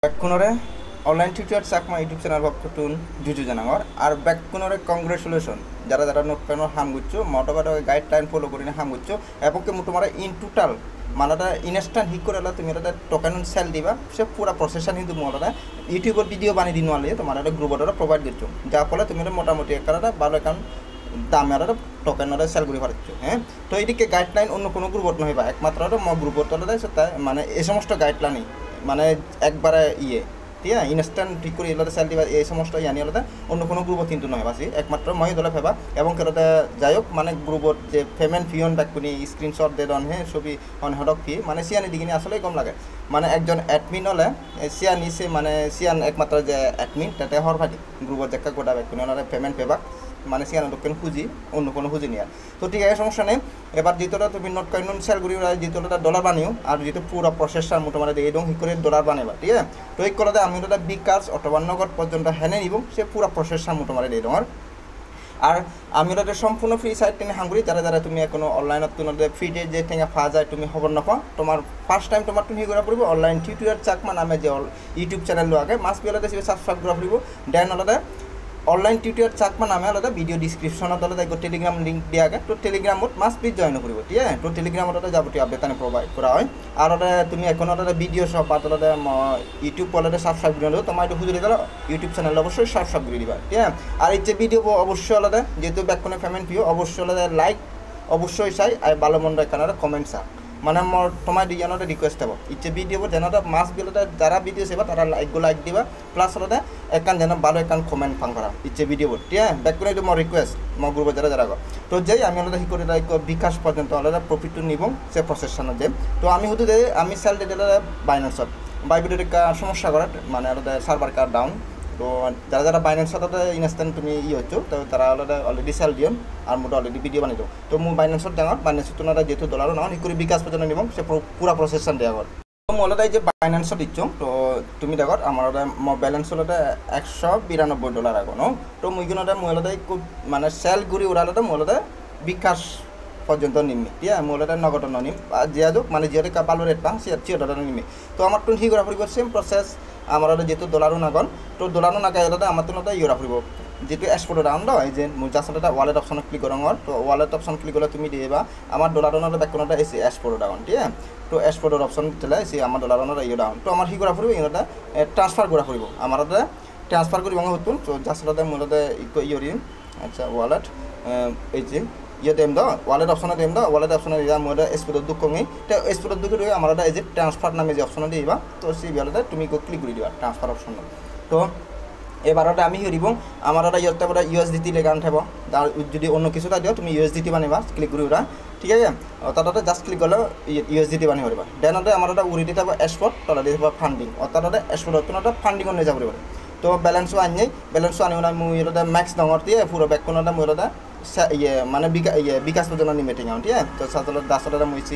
Backkunore online tutor sakma YouTube channel baktun juju janangor ar backkunore congratulation jara jara note panor ham guccho motobato guideline follow korine ham guccho epoke mutomara in total manada instant hik korela tumi eta token sell diba se pura procession hindu modara YouTube video bani dinwale tomara eta group order provide করছো যা ফলে তুমি মোটামুটি একটা ভালো account দামে আর token আর cell করে পারছো হ্যাঁ তো এইদিকে গাইডলাইন অন্য কোনো গ্রুপত নহিবা একমাত্র ম গ্রুপত তলে দেয় তাই মানে এই সমস্ত গাইডলাইনই মানে একবারে ঠিক আছে ইনস্ট্যান্ট ঠিক করে এলাতে সেল দিবা এই সমস্ত জানি আলাদা অন্য কোনো গ্রুপত কিন্তু নয় বাসি একমাত্র মই দলে ফেবা এবং কেরতে যাই হোক মানে গ্রুপত যে পেমেন্ট ফি অন ব্যাক কোনি স্ক্রিনশট দে দন হে ছবি অন হডক ফি মানে সিয়ানি দিগিনি আসলে কম লাগে মানে একজন অ্যাডমিন হলে সিয়ানি সে মানে সিয়ান একমাত্র যে অ্যাডমিন তাতে হর ভাটি গ্রুপত দেখা গোটা ব্যাক কোনি ওনারে পেমেন্ট পেবা মানে সিয়ানো টোকেন খুঁজি অন্য কোনো খুঁজি নিয়ে তো ঠিক আছে সমস্যা নেই এবার যেটা তুমি নোট কয়েন সেল করি যেটা ডলার বানিও আর যেটা পুরো প্রসেসটা মোটামুটি এই হিক করে ডলার বানাবা ঠিক আছে তো এই করতে আমি ওটা বিকাশ অথবা নগদ পর্যন্ত হেনে নিব সে পুরো প্রসেসটা মোটামুটি এই রঙের আর আমি ওটা সম্পূর্ণ ফ্রি সাইট টেনে হাঙ্গুরি যারা যারা তুমি এখনো অনলাইনত তোমাদের ফ্রিতে যে টেঙা ফা যায় তুমি খবর নাপাও তোমার ফার্স্ট টাইম তোমার তুমি করা পড়ব অনলাইন টিউটোরিয়াল চাকমা নামে যে ইউটিউব চ্যানেল আগে মাস বিয়ালাতে সাবস্ক্রাইব করা পড়ব দেন আলাদা অনলাইন টিউটোরিয়াল চাকমা নামে আলাদা ভিডিও ডিসক্রিপশনত আলাদা টেলিগ্রাম লিঙ্ক দিয়া আগে তো টেলিগ্রামত মাস্ট প্লিজ জয়েন করব ঠিক আছে তো টেলিগ্রামত যাবতীয় আপডেট প্রোভাইড করা হয় আর তুমি এখন ভিডিও সব আলাদা ইউটিউব আলাদা সাবস্ক্রাইব করে তোমার একটু খুঁজে দিলে ইউটিউব চ্যানেল অবশ্যই সাবস্ক্রাইব করে দিবা ঠিক আছে আর এই যে ভিডিও অবশ্যই আলাদা যেহেতু ব্যাককনে পেমেন্ট পিও অবশ্যই আলাদা লাইক অবশ্যই চাই আর ভালো মন্দ এখানে কমেন্ট চা মানে মোর তোমার দুজনের রিকোয়েস্ট হব ইচ্ছে ভিডিও যেন মাস বিলতে যারা ভিডিও চাইবা তারা লাইক দিবা প্লাস আলাদা একান যেন ভালো একান কমেন্ট ফাং করা ইচ্ছে ভিডিও ঠিক আছে ব্যাক করে মোর রিকোয়েস্ট মোর গ্রুপে যারা যারা তো যাই আমি আলাদা কি করে বিকাশ পর্যন্ত আলাদা প্রফিটটো নিব সে প্রসেসন যে তো আমি হতে আমি সেল দিতে বাইন্যান্সত বাইবিডের সমস্যা করার মানে আলাদা সার্ভার কার ডাউন তো যারা যারা বাইন্যান্সত ইনস্ট্যান্ট তুমি হচ্ছো তো তারা আলাদা অলরেডি সেল দিও আর মোটা অলরেডি ভিডিও বানিয়ে দাও তো মোৰ বাইন্যান্সত ডাঙৰ বাইন্যান্সত তোনারা যেহেতু ডলারও নাও ই করে বিকাশ পর্যন্ত নিব সে পুরা প্রসেসন দেওয়া হয় তো মই আলাদা যে বাইন্যান্সত দিচ্ছ তো তুমি দেখো আমার মোৰ ব্যালেন্স হলে $192 আগন তো মুইগুণতে মই আলাদা মানে সেল ঘুরি উড়ালে মই আলাদা বিকাশ পর্যন্ত নিমি ঠিক আছে মই আলাদা নগদ নিম জিয়া যোগ মানে জিয়াতে ভালো রেট পাম $6 নিমি তো আমার তো ঠিক করা পড়ব সেম প্রসেস আমার যেহেতু ডলারও নাগন তো ডলারও নাগাই আলাদা আমার তো ইয়ে পড়ব যেহেতু এক্সপোর্ট ডাউন দ এই যে জাস্ট একটা ওয়ালেট অপশন ক্লিক করঙর তো ওয়ালেট অপশন ক্লিক করলে তুমি দিবা আমার ডলারনের ব্যাকগ্রাউন্ডটা এসে এক্সপোর্ট ডাউন ঠিক আছে তো এক্সপোর্টের অপশন দিলে এসে আমার ডলারনের ইয়ে ডাউন তো আমার কি করা পড়ব এটা ট্রান্সফার করা পড়ব আমার ট্রান্সফার করিব হতুন তো জাস্ট মূলত ইয়ে আচ্ছা ওয়ালেট এই যে ইয়ে দেম দ ওয়ালেট অপশন দেম দ ওয়ালেট অপশন দিয়া মই এক্সপোর্টের দুঃখ নি তো এক্সপোর্টের দুঃখ আমার এই যে ট্রান্সফার নামে যে অপশন দিবা তো সেই বেলাতে তুমি ক্লিক করে দিবা ট্রান্সফার অপশন তো এবারটা আমি হেরিব আমার ইয়েতে পরে ইউএসডিটি লেগান থাকব তার যদি অন্য কিছুটা দিও তুমি ইউএসডিটি বানিবা ক্লিক করে ওরা ঠিক আছে তাতে জাস্ট ক্লিক করলে ইউএসডিটি বানিয়ে পারিবা দেনতে আমার উড়ি দিতে হবে এক্সপোর্ট তলা দিয়ে ফান্ডিং অর্থাৎ এক্সপোর্ট হতো ফান্ডিং নিয়ে যাব পারে তো ব্যালেন্সও আনি ব্যালেন্সও আনি না মুই এটা ম্যাক্স ডাঙর দিয়ে পুরো ব্যাককনটা মুই এটা ইয়ে মানে বিকাশ পর্যন্ত নিমেটিং ঠিক আছে তো সাতলে 10 মুইছি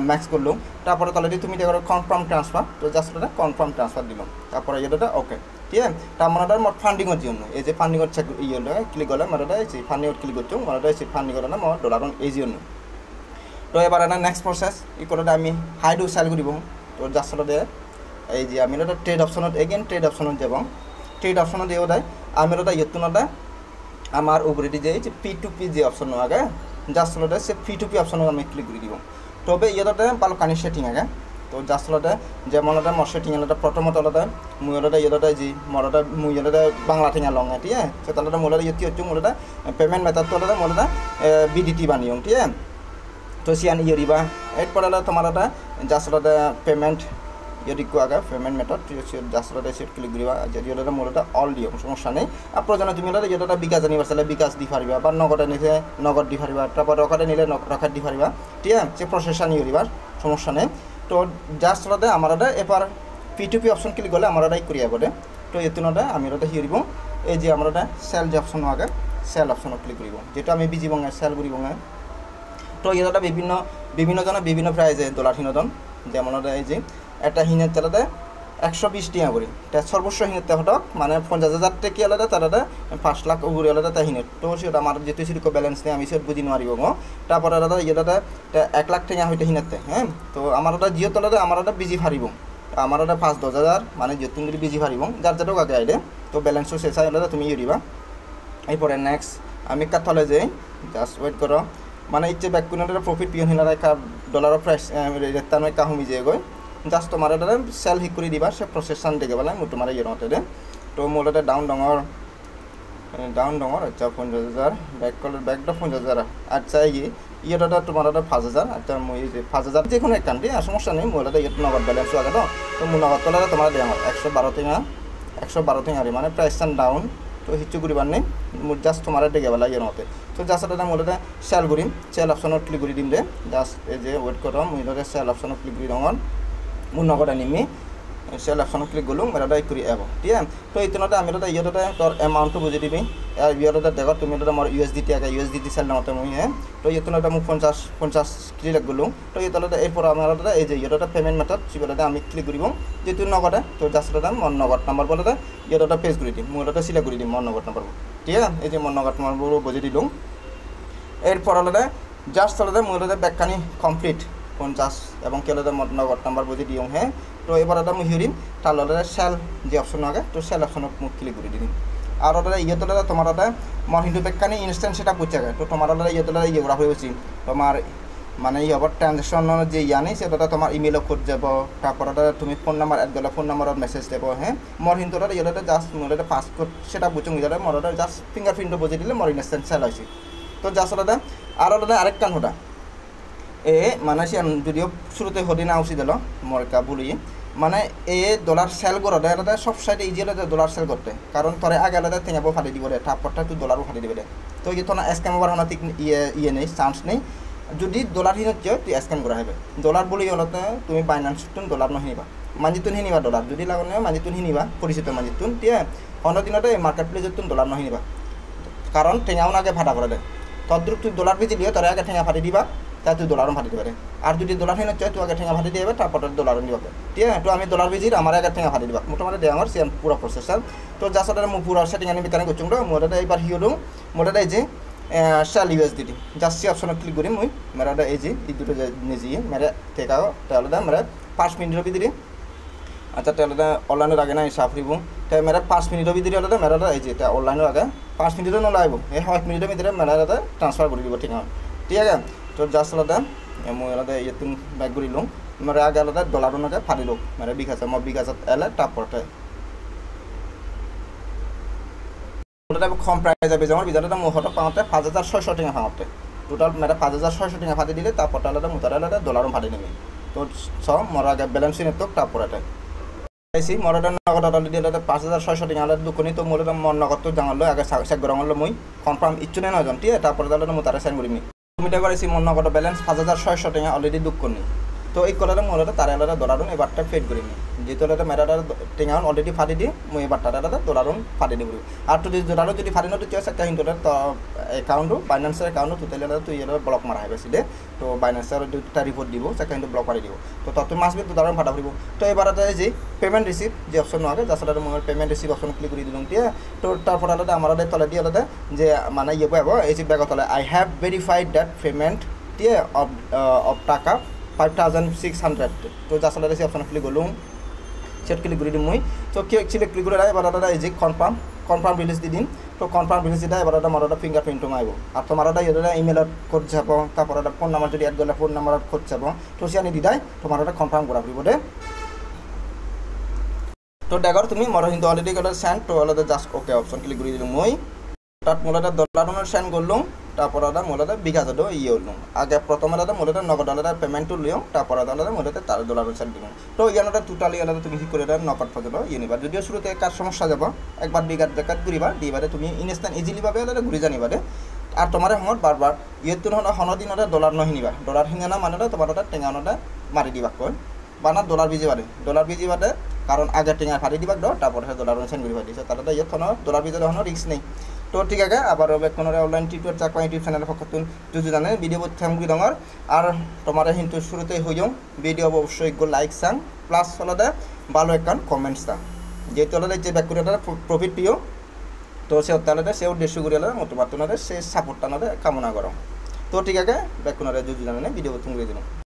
ম্যাক্স করলাম তারপরে তাহলে তুমি দেখো কনফার্ম ট্রান্সফার তো জাস্ট এটা কনফার্ম ট্রান্সফার দিলাম তারপরে এটা ওকে ঠিক আছে তার মানে মোট ফান্ডিংয়ের জন্য এই যে ফান্ডিংয়ের চেক ইয়ে ক্লিক করলে মানে ফান্ডিংয়ের ক্লিক করছো মানে ফান্ডিং করলে মোট ডলার এই জন্য তো এবার এটা নেক্সট প্রসেস ই করে আমি হাইডু সেল করব তো জাস্ট এই যে আমি এটা ট্রেড অপশনত এগেন ট্রেড অপশনত যাব ট্রেড অপশনত দিয়েও দেয় আমি এটা ইয়েতুনটা আমার উপরে যে P2P যে অপশন আগে জাস্ট সে P2P অপশন আমি ক্লিক করে দিব তবে ইয়েতে ভালো কানি সেটিং আগে তো জাস্ট যেমন মোর সেটিং প্রথমত মুই ইয়েতে যে মোর মুই বাংলা ঠেঙা লং ঠিক আছে সে তাহলে মোর ইয়ে হচ্ছে মোর পেমেন্ট মেথড তো মোর বিডিটি বানিও ঠিক আছে তো সিয়ান ইয়ে দিবা এরপরে তোমার জাস্ট পেমেন্ট ইয়েটিকু আগে payment method just set click করিবা যদি মোর অল দিও সমস্যা নেই আর প্রয়োজনে তুমি যেটা বিকাশ জানিবার চাইলে বিকাশ দি পারিবা বা নগদে নিলে নগদ দি পারিবা তারপর রকেটে নিলে রকেট দি পারিবা ঠিক আছে সে প্রসেসটা নিয়ে দিবার সমস্যা নেই তো জাস্ট আমার এবার P2P অপশন ক্লিক করলে আমার করিয়া বলে তো এতুনটা আমি হিরিব এই যে আমার সেল যে অপশন আগে সেল অপশন ক্লিক করিব যেটা আমি বিজি বঙে সেল করিব তো এটা বিভিন্ন জনের বিভিন্ন প্রাইজে ডলার হিনদন যেমন এই যে একটা হিনের তেলাতে 120 টাকা করে সর্বোচ্চ হিনের হটক মানে 50,000 টাকা আলাদা তারা 5 লাখ উপরে আলাদা তাই হিনের তো সেটা আমার যেহেতু সেরকম ব্যালেন্স নেই আমি সেটা বুঝি নারিব তারপর আলাদা ইয়েটাতে 1 লাখ টাকা হইতে হিনেতে হ্যাঁ তো আমার জিও তলাতে আমার বিজি ফারিব আমার 5-10,000 মানে যে তুমি বিজি পারিব যার যেটা আগে আইডে তো ব্যালেন্সও শেষ হলে তুমি দিবা এরপরে নেক্সট আমি কাতলে যাই জাস্ট ওয়েট করো মানে ইচ্ছে ব্যাকুনের প্রফিট পিয়ন হিলার ডলার প্রাইস রেটটা নয় কাহুমি যে গই জাস্ট তোমার সেল হিক করে দিবা সে প্রসেসন দেখে পেলাই মই তোমার ইয়ে নতে দে তো মোর ডাউন ডঙর আচ্ছা 50,000 ব্যাকটা 50,000 আচ্ছা ইয়েটা তোমার 5,000 আচ্ছা মই 5,000 যে কোনো একখান দিয়ে সমস্যা নেই মোর ইয়ে নগদ ব্যালেন্স আগে তো মোৰ নগদ তোলা তোমার দিয়ে আমার 112 টিঙা মানে প্রাইসটা ডাউন তো হিচু করিবার নেই মোর জাস্ট তোমার দেখে পেলাই ইয়ে নতে তো জাস্ট এটা মোর সেল করিম সেল অপশনত ক্লিক করে দিম দে জাস্ট এই যে ওয়েট করো মই সেল অপশনত ক্লিক করে দঙর মোৰ নগদ আনিমি সেল অপশনত ক্লিক করলুম এটা করে এব ঠিক আছে তো এই তিনটা আমি এটা ইয়েটা তোর অ্যামাউন্টটো বুঝে দিবি আর ইয়েটা দেখো তুমি এটা আমার ইউএসডিটি আগে ইউএসডিটি সেল নামতে মই তো এই তিনটা মোক 50 ক্লিক করলুম তো এই তলতে এরপর আমার এই যে ইয়েটা পেমেন্ট মেথড সেটা আমি ক্লিক করিব যেহেতু নগদে তো জাস্ট এটা মন নগদ নাম্বার বলে ইয়েটা পেজ করে দিম মই এটা সিলেক্ট করে দিম মন নগদ নাম্বার ঠিক আছে এই যে মন নগদ নাম্বার বুঝে দিলুম এরপর জাস্ট মই ব্যাকখানি কমপ্লিট 50 এবং কেলে নগদ নাম্বার বুঝে দিও হ্যাঁ তো এবার এটা মই হিরিম তার সেল যে অপশন আগে তো সেল অপশনত মোক ক্লিক করে দিম আর ইয়েতে তোমার মর কিন্তু ব্যাকখানি ইনস্ট্যান্ট সেটা পুছে গে তো তোমার ইয়েতে ইয়ে করা হয়েছি তোমার মানে ই হব ট্রানজেকশন যে ইয়া নেই সেটা তোমার ইমেইল খোঁজ যাব তারপর তুমি ফোন নাম্বার এড গেলে ফোন নাম্বারত মেসেজ দেব হ্যাঁ মর কিন্তু ইয়েতে জাস্ট মোর পাসপোর্ট সেটা বুঝুন ইয়ে মর জাস্ট ফিঙ্গারপ্রিন্ট বুঝে দিলে মর ইনস্ট্যান্ট সেল হয়েছে তো জাস্ট আর আরেক কান হটা এ মানে সে যদিও শুরুতে হদি না উচিত দিল মরকা বলি মানে এ ডলার সেল করতে এটা সব সাইডে ইজি হলে ডলার সেল করতে কারণ তোরে আগে আলাদা ঠেঙাবো ফাটি দিব রে তারপরটা তুই ডলারও ফাটি দিবে তো এই তো না স্ক্যাম ওভার হওয়ার ঠিক ইয়ে নেই চান্স নেই যদি ডলার হিন হচ্ছে তুই স্ক্যাম করা হবে ডলার বলি হলতে তুমি বাইন্যান্সতুন ডলার নহিবা মাঞ্জিতুন হিনিবা ডলার যদি লাগনে মাঞ্জিতুন হিনিবা পরিচিত মাঞ্জিতুন ঠিক অন্য দিনতে মার্কেট প্লেসতুন ডলার নহিবা কারণ ঠেঙাও আগে ফাটা করে দে তদ্রুপ তুই ডলার বেশি দিও তোরে আগে ঠেঙা ফাটি দিবা তা তুই ডলারও ফাটি দিবে আর যদি ডলার হিন হচ্ছে তুই আগে ঠেঙা ফাটি দিবে তারপর ডলারও দিবে ঠিক আছে তো আমি ডলার বেজির আমার আগে ঠেঙা ফাটি দিবা মোটামুটি দেয় আমার সেম পুরো প্রসেসর তো যার সাথে মো পুরো সেটিং আমি বিতানি করছুম তো মোটা এবার হিও মোটা এই যে সেল ইউএসডিটি জাস্ট সি অপশনত ক্লিক করি মুই মেরা এই যে এই দুটো নিজে মেরে ঠেকাও তাহলে মেরা 5 মিনিটের ভিতরে আচ্ছা তাহলে অনলাইনের আগে না হিসাব দিব তাই মেরা 5 মিনিটের ভিতরে হলে মেরা এই যে অনলাইনের আগে 5 মিনিটও নলাইব এই 5 মিনিটের ভিতরে মেরা ট্রান্সফার করে দিব ঠিক আছে তো জাস্ট আলাদা মই আলাদা ইয়ে তুমি ব্যাক করে লুম মেরে আগে আলাদা ডলারও নাগে ফাটি লোক মেরে 20,000 এলে তারপরতে কম প্রাইস যাবে যেমন বিজারটা মোহটা পাওয়াতে 5,600 টাকা পাওয়াতে টোটাল মেরা 5,600 টাকা ফাটি দিলে তারপরটা আলাদা মোতার আলাদা ডলারও ফাটি নেবে তো সব মর আগে ব্যালেন্স নিয়ে তো তারপরতে আইসি মরটা নগদ অর্ডার দিলে 5,600 টাকা আলাদা দুকনি তো মোর মন নগদ তো জানালো আগে চেক করাঙ্গল মই কনফার্ম ইচ্ছু নেই নজন ঠিক তারপরে আলাদা মোতারে সাইন করিনি তুমি করেছি মন নগদ ব্যালেন্স 5,600 টাকা অলরেডি দুঃখ করি তো এই কলারে মোটা তারে আলাদা ডলারুন এবারটা ফেড করিনি যেহেতু আলাদা মেরাটার টেঙাউন অলরেডি ফাটি দি মই এবারটা আলাদা ডলারুন ফাটি দিব আর তুই ডলারও যদি ফাটি নতো চেষ্টা কিন্তু অ্যাকাউন্টও বাইন্যান্সের অ্যাকাউন্টও টোটালি আলাদা তুই এটা ব্লক মারা হয়েছে দে তো বাইন্যান্সের দুটা রিপোর্ট দিব সে কিন্তু ব্লক মারি দিব তো তত মাসবে ডলারুন ফাটা পড়ব তো এবার যে পেমেন্ট রিসিভ যে অপশন আগে যার সাথে মই পেমেন্ট রিসিভ অপশন ক্লিক করে দিলাম দিয়ে তো তারপর আলাদা আমার তলে দিয়ে আলাদা যে মানে ইয়ে পাবো এই যে ব্যাগত তলে আই হ্যাভ ভেরিফাইড দ্যাট পেমেন্ট দিয়ে অফ টাকা 5,600 তো যার সাথে সেই অপশন ক্লিক করলুম সেট ক্লিক করে দিম মই তো সিলেক্ট ক্লিক করে এবার দাদা এই যে কনফার্ম রিলিজ দি দিন তো কনফার্ম রিলিজ দিলে এবার দাদা মারা ফিঙ্গারপ্রিন্টও মাইব আর তোমার দাদা ইমেইলত খোঁজ যাব তারপর ফোন নাম্বার যদি এড করলে ফোন নাম্বারত খোঁজ যাব তো সে আনি দিদাই তোমার কনফার্ম করা পড়ব দে তো দেখো তুমি মর কিন্তু অলরেডি গেলে সেন্ড তো আলাদা জাস্ট ওকে অপশন ক্লিক করে দিলাম মই তাত মোলাটা ডলার সেন্ড করলুম তারপর মোলাটা 20,000 ইয়ে হলাম আগে প্রথমে মোলাটা নগদ আলাদা পেমেন্টও লিও তারপর আলাদা মোলাতে তার ডলার সেন্ড দিলাম তো ইয়ানোটা টোটালি আলাদা তুমি কি করে নগদ পর্যন্ত ইয়ে নিবা যদিও শুরুতে কাজ সমস্যা যাব একবার বিঘাত ঘুরিবা দিবারে তুমি ইনস্ট্যান্ট ইজিলি ভাবে আলাদা ঘুরি জানিবা দে আর তোমার সময় বারবার ইয়েতো হনদিনতে ডলার নহিনিবা ডলার হিঙানা মানে তোমার টেঙানোটা মারি দিবা কয় বানা ডলার বিজি বাদে কারণ আগে টেঙা ফাটি দিবা দ তারপর ডলার সেন্ড করিবা দিছে তার ইয়ে ডলার বিজে হন রিস্ক নেই তো ঠিক আছে আবার কোনো online tutorial Chakma YouTube channel পক্ষতুন যদি জানে ভিডিও থামগুই ডঙর আর তোমার কিন্তু শুরুতেই হয়ে যাও ভিডিও অবশ্যই লাইক চাং প্লাস হলদে ভালো একখান কমেন্টস দাম যেহেতু হলে যে ব্যাকুরিয়াটার প্রফিট প্রিয় তো সে তাহলে সে উদ্দেশ্য করি হলে মতো বার্তনারে সে সাপোর্টটা কামনা করো তো ঠিক আছে ব্যাকুনারে যদি জানে ভিডিও তুমি দিলাম